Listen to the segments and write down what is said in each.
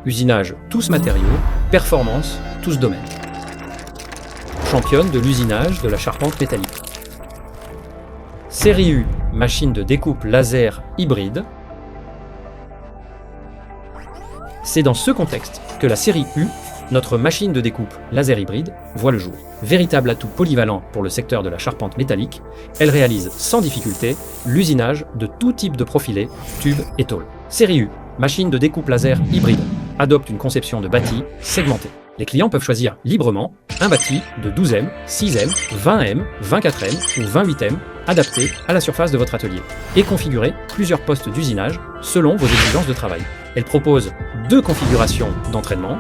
Usinage tous matériaux, performance tous domaines. Championne de l'usinage de la charpente métallique. Série U, machine de découpe laser hybride. C'est dans ce contexte que la série U, notre machine de découpe laser hybride, voit le jour. Véritable atout polyvalent pour le secteur de la charpente métallique, elle réalise sans difficulté l'usinage de tout type de profilés, tubes et tôles. Série U, machine de découpe laser hybride, adopte une conception de bâti segmentée. Les clients peuvent choisir librement un bâti de 12M, 6M, 20M, 24M ou 28M adapté à la surface de votre atelier et configurer plusieurs postes d'usinage selon vos exigences de travail. Elle propose deux configurations d'entraînement,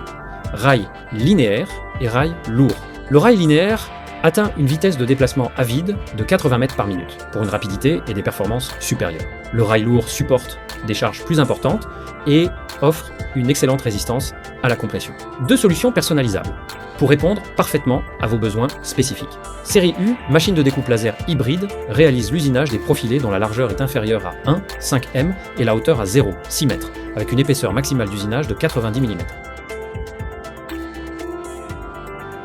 rail linéaire et rail lourd. Le rail linéaire atteint une vitesse de déplacement à vide de 80 mètres par minute pour une rapidité et des performances supérieures. Le rail lourd supporte des charges plus importantes et offre une excellente résistance à la compression. Deux solutions personnalisables pour répondre parfaitement à vos besoins spécifiques. Série U, machine de découpe laser hybride, réalise l'usinage des profilés dont la largeur est inférieure à 1, 5M et la hauteur à 0, 6 mètres, avec une épaisseur maximale d'usinage de 90 mm.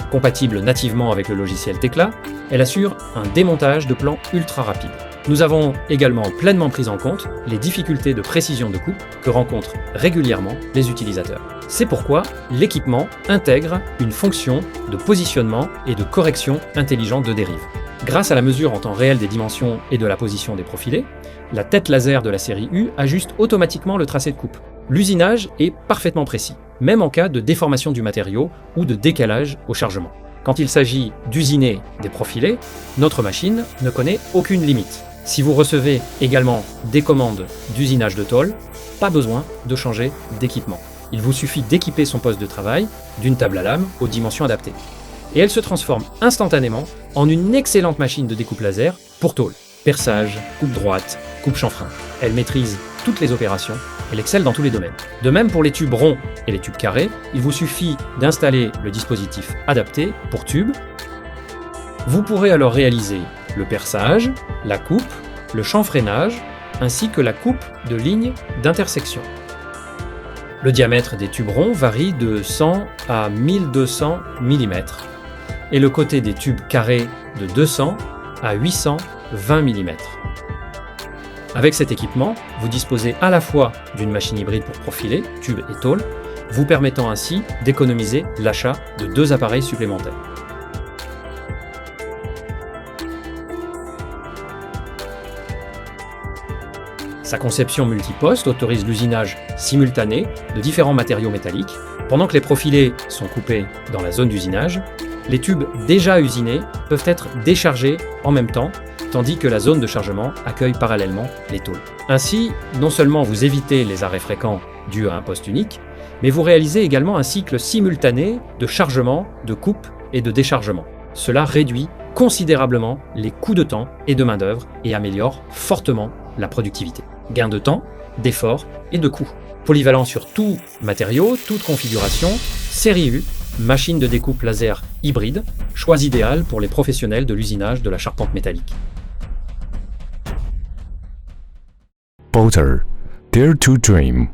Compatible nativement avec le logiciel Tekla, elle assure un démontage de plan ultra rapide. Nous avons également pleinement pris en compte les difficultés de précision de coupe que rencontrent régulièrement les utilisateurs. C'est pourquoi l'équipement intègre une fonction de positionnement et de correction intelligente de dérive. Grâce à la mesure en temps réel des dimensions et de la position des profilés, la tête laser de la série U ajuste automatiquement le tracé de coupe. L'usinage est parfaitement précis, même en cas de déformation du matériau ou de décalage au chargement. Quand il s'agit d'usiner des profilés, notre machine ne connaît aucune limite. Si vous recevez également des commandes d'usinage de tôle, pas besoin de changer d'équipement. Il vous suffit d'équiper son poste de travail d'une table à lame aux dimensions adaptées. Et elle se transforme instantanément en une excellente machine de découpe laser pour tôle. Perçage, coupe droite, coupe chanfrein. Elle maîtrise toutes les opérations, elle excelle dans tous les domaines. De même pour les tubes ronds et les tubes carrés, il vous suffit d'installer le dispositif adapté pour tubes. Vous pourrez alors réaliser le perçage, la coupe, le chanfreinage, ainsi que la coupe de lignes d'intersection. Le diamètre des tubes ronds varie de 100 à 1200 mm et le côté des tubes carrés de 200 à 820 mm. Avec cet équipement, vous disposez à la fois d'une machine hybride pour profiler, tubes et tôles, vous permettant ainsi d'économiser l'achat de deux appareils supplémentaires. Sa conception multiposte autorise l'usinage simultané de différents matériaux métalliques. Pendant que les profilés sont coupés dans la zone d'usinage, les tubes déjà usinés peuvent être déchargés en même temps, tandis que la zone de chargement accueille parallèlement les tôles. Ainsi, non seulement vous évitez les arrêts fréquents dus à un poste unique, mais vous réalisez également un cycle simultané de chargement, de coupe et de déchargement. Cela réduit considérablement les coûts de temps et de main-d'œuvre et améliore fortement la productivité. Gain de temps, d'effort et de coûts. Polyvalent sur tout matériau, toute configuration, série U, machine de découpe laser hybride, choix idéal pour les professionnels de l'usinage de la charpente métallique. Bolter, Dare to Dream.